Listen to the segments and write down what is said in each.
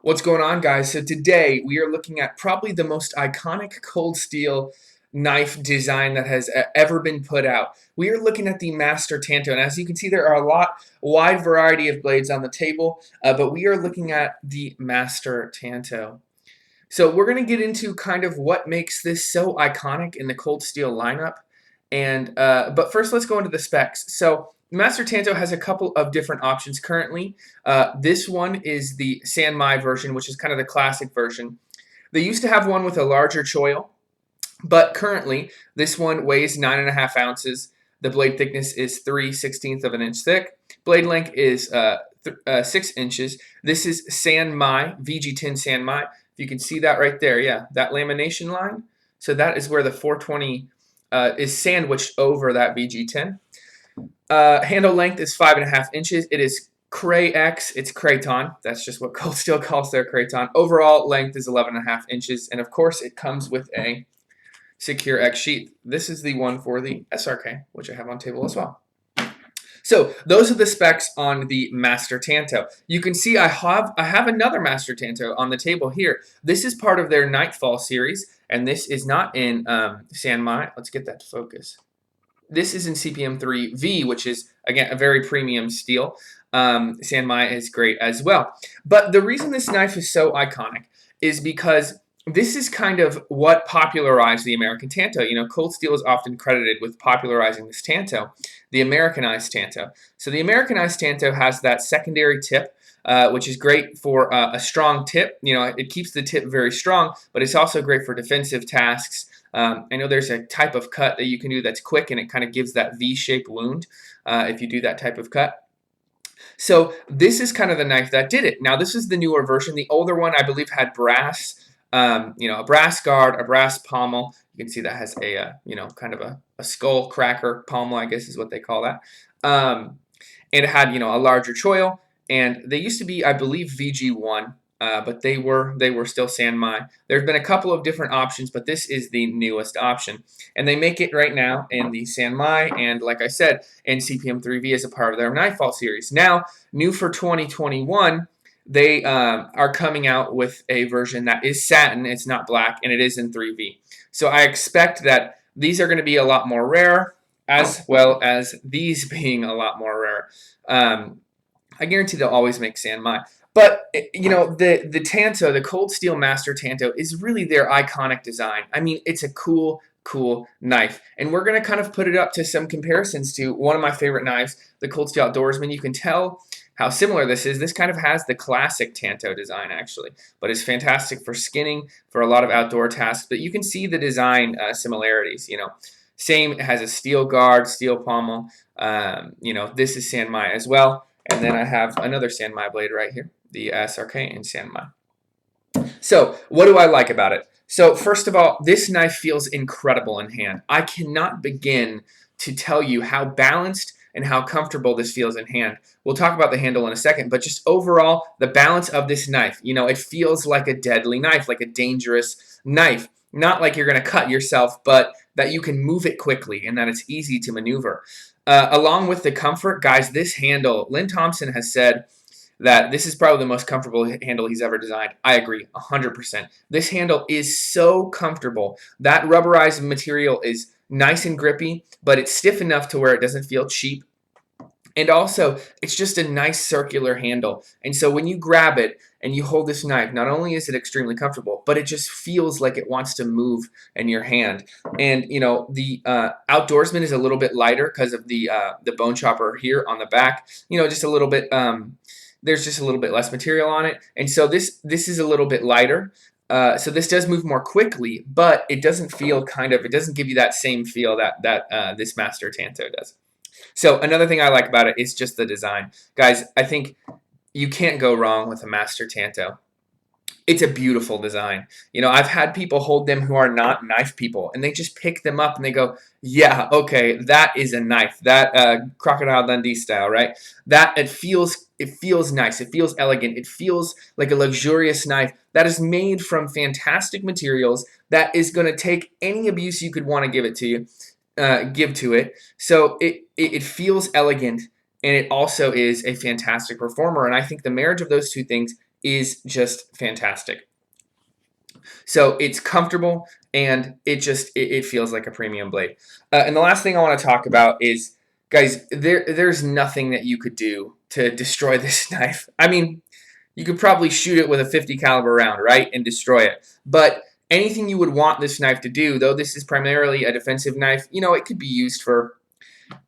What's going on, guys? So today we are looking at probably the most iconic cold steel knife design that has ever been put out. We are looking at the Master Tanto, and as you can see, there are wide variety of blades on the table, but we are looking at the Master Tanto. So we're going to get into kind of what makes this so iconic in the cold steel lineup, and but first let's go into the specs. So Master Tanto has a couple of different options currently. This one is the San Mai version, which is kind of the classic version. They used to have one with a larger choil, but currently this one weighs 9.5 ounces. The blade thickness is 3/16 of an inch thick. Blade length is 6 inches. This is San Mai, VG10 San Mai. If you can see that right there, yeah, that lamination line. So that is where the 420 is sandwiched over that VG10. Handle length is 5.5 inches. It is Cray X. It's Craton. That's just what Cold Steel calls their Craton. Overall length is 11.5 inches, and of course it comes with a Secure X sheath. This is the one for the SRK, which I have on table as well. So those are the specs on the Master Tanto. You can see I have another Master Tanto on the table here. This is part of their Nightfall series, and this is not in San Mai. Let's get that to focus. This is in CPM 3V, which is, again, a very premium steel. San Mai is great as well. But the reason this knife is so iconic is because this is kind of what popularized the American Tanto. You know, cold steel is often credited with popularizing this Tanto, the Americanized Tanto. So the Americanized Tanto has that secondary tip, which is great for a strong tip. You know, it keeps the tip very strong, but it's also great for defensive tasks. I know there's a type of cut that you can do that's quick, and it kind of gives that V-shaped wound if you do that type of cut. So this is kind of the knife that did it. Now, this is the newer version. The older one, I believe, had brass, a brass guard, a brass pommel. You can see that has a, kind of a skull cracker pommel, I guess is what they call that. And it had, a larger choil. And they used to be, I believe, VG1. But they were still San Mai. There's been a couple of different options, but this is the newest option. And they make it right now in the San Mai, and like I said, in CPM 3V as a part of their Nightfall series. Now, new for 2021, they are coming out with a version that is satin, it's not black, and it is in 3V. So I expect that these are going to be a lot more rare, as well as these being a lot more rare. I guarantee they'll always make San Mai. But, the Tanto, the Cold Steel Master Tanto, is really their iconic design. I mean, it's a cool knife. And we're going to kind of put it up to some comparisons to one of my favorite knives, the Cold Steel Outdoorsman. You can tell how similar this is. This kind of has the classic Tanto design, actually, but it's fantastic for skinning, for a lot of outdoor tasks. But you can see the design similarities, Same, it has a steel guard, steel pommel. This is San Mai as well. And then I have another San Mai blade right here, the SRK in San Mai. So what do I like about it? So first of all, this knife feels incredible in hand. I cannot begin to tell you how balanced and how comfortable this feels in hand. We'll talk about the handle in a second, but just overall, the balance of this knife, it feels like a deadly knife, like a dangerous knife. Not like you're going to cut yourself, but that you can move it quickly and that it's easy to maneuver. Along with the comfort, guys, this handle, Lynn Thompson has said that this is probably the most comfortable handle he's ever designed. I agree, 100%. This handle is so comfortable. That rubberized material is nice and grippy, but it's stiff enough to where it doesn't feel cheap. And also, it's just a nice circular handle. And so when you grab it and you hold this knife, not only is it extremely comfortable, but it just feels like it wants to move in your hand. And, the Outdoorsman is a little bit lighter because of the bone chopper here on the back. Just a little bit, there's just a little bit less material on it. And so this is a little bit lighter. So this does move more quickly, but it doesn't feel it doesn't give you that same feel that this Master Tanto does. So another thing I like about it is just the design. Guys, I think you can't go wrong with a Master Tanto. It's a beautiful design. I've had people hold them who are not knife people, and they just pick them up and they go, yeah, okay, that is a knife. That Crocodile Dundee style, right? That it feels nice. It feels elegant. It feels like a luxurious knife that is made from fantastic materials that is going to take any abuse you could want to give it to you. Give to it. So it feels elegant, and it also is a fantastic performer. And I think the marriage of those two things is just fantastic. So it's comfortable, and it feels like a premium blade. And the last thing I want to talk about is, guys, there's nothing that you could do to destroy this knife. I mean, you could probably shoot it with a 50 caliber round, right, and destroy it. But anything you would want this knife to do, though this is primarily a defensive knife, it could be used for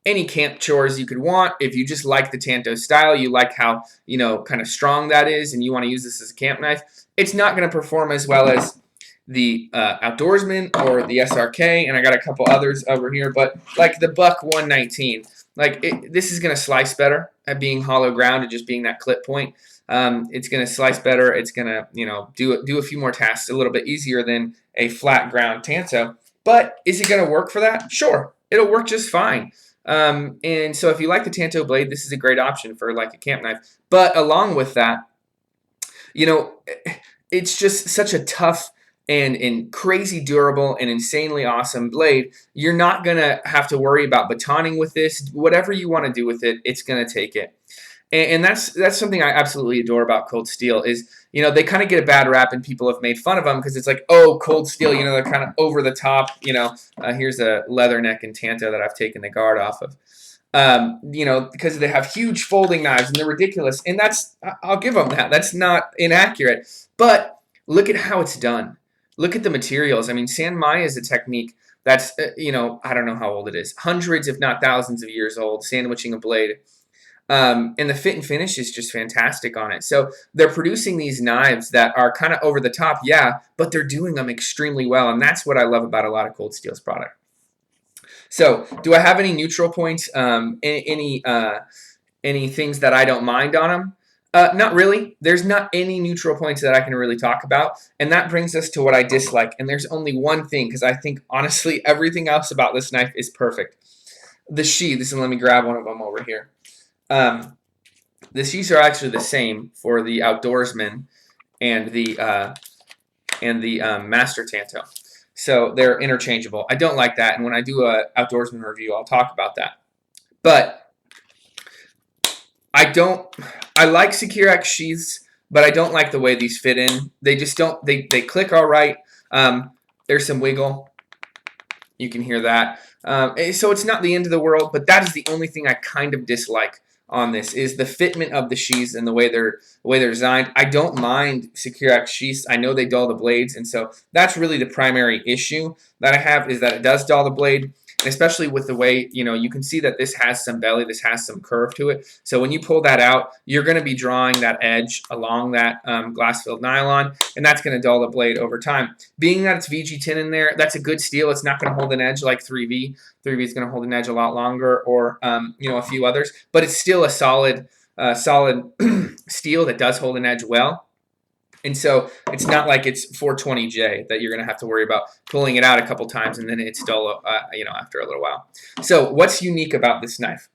any camp chores you could want. If you just like the Tanto style, you like how, kind of strong that is, and you want to use this as a camp knife, it's not going to perform as well as the Outdoorsman or the SRK, and I got a couple others over here, but like the Buck 119, this is going to slice better at being hollow ground and just being that clip point. It's going to slice better. It's going to, do a few more tasks a little bit easier than a flat ground Tanto. But is it going to work for that? Sure, it'll work just fine. And so if you like the Tanto blade, this is a great option for like a camp knife. But along with that, it's just such a tough and crazy durable and insanely awesome blade. You're not going to have to worry about batoning with this. Whatever you want to do with it, it's going to take it. And that's something I absolutely adore about Cold Steel is, they kind of get a bad rap and people have made fun of them because it's like, oh, Cold Steel, they're kind of over the top, here's a leather neck and Tanto that I've taken the guard off of. Because they have huge folding knives and they're ridiculous. And I'll give them that. That's not inaccurate. But look at how it's done. Look at the materials. I mean, Sanmai is a technique that's, I don't know how old it is. Hundreds, if not thousands of years old, sandwiching a blade. And the fit and finish is just fantastic on it. So they're producing these knives that are kind of over the top, yeah, but they're doing them extremely well. And that's what I love about a lot of Cold Steel's product. So do I have any neutral points? Any things that I don't mind on them? Not really. There's not any neutral points that I can really talk about. And that brings us to what I dislike. And there's only one thing, because I think, honestly, everything else about this knife is perfect. The sheaths, and let me grab one of them over here. The sheaths are actually the same for the Outdoorsman and the Master Tanto. So they're interchangeable. I don't like that. And when I do a Outdoorsman review, I'll talk about that. But I like Secure X sheaths, but I don't like the way these fit in. They just don't, they click all right. There's some wiggle. You can hear that. So it's not the end of the world, but that is the only thing I kind of dislike on this is the fitment of the sheaths and the way they're designed. I don't mind Secure X sheaths. I know they dull the blades, and so that's really the primary issue that I have is that it does dull the blade. And especially with the way, you can see that this has some belly, this has some curve to it. So when you pull that out, you're going to be drawing that edge along that glass-filled nylon, and that's going to dull the blade over time. Being that it's VG10 in there, that's a good steel. It's not going to hold an edge like 3V. 3V is going to hold an edge a lot longer, or a few others. But it's still a solid steel that does hold an edge well. And so it's not like it's 420J that you're going to have to worry about pulling it out a couple times and then it's dull, after a little while. So what's unique about this knife?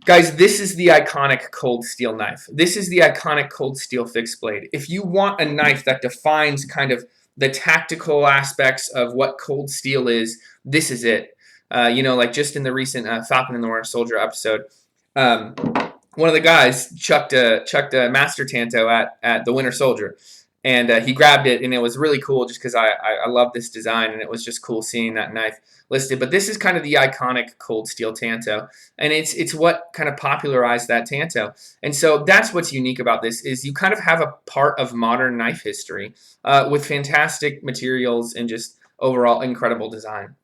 Guys, this is the iconic Cold Steel knife. This is the iconic Cold Steel fixed blade. If you want a knife that defines kind of the tactical aspects of what Cold Steel is, this is it. Like just in the recent Falcon and the Winter Soldier episode, one of the guys chucked a Master Tanto at the Winter Soldier, and he grabbed it, and it was really cool just because I love this design, and it was just cool seeing that knife listed. But this is kind of the iconic Cold Steel Tanto, and it's what kind of popularized that Tanto. And so that's what's unique about this is you kind of have a part of modern knife history with fantastic materials and just overall incredible design.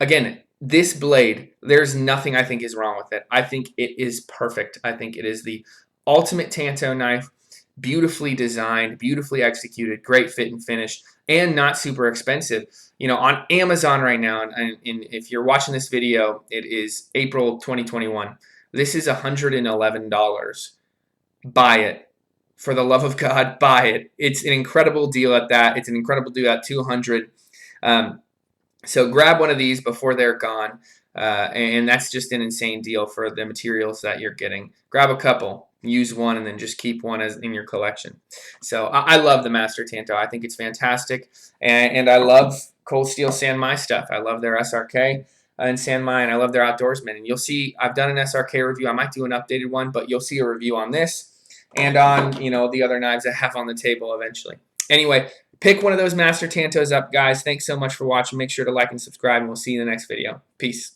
Again, this blade, there's nothing I think is wrong with it. I think it is perfect. I think it is the ultimate Tanto knife, beautifully designed, beautifully executed, great fit and finish, and not super expensive. On Amazon right now, and if you're watching this video, it is April 2021. This is $111. Buy it. For the love of God, buy it. It's an incredible deal at that. It's an incredible deal at $200. So grab one of these before they're gone, and that's just an insane deal for the materials that you're getting. Grab a couple, use one, and then just keep one as in your collection. So I love the Master Tanto. I think it's fantastic, and I love Cold Steel Sanmai stuff. I love their SRK and Sanmai, and I love their Outdoorsman. And you'll see I've done an SRK review. I might do an updated one, but you'll see a review on this. and on, you know, the other knives I have on the table eventually. Anyway, pick one of those Master Tantos up, guys. Thanks so much for watching. Make sure to like and subscribe, and we'll see you in the next video. Peace.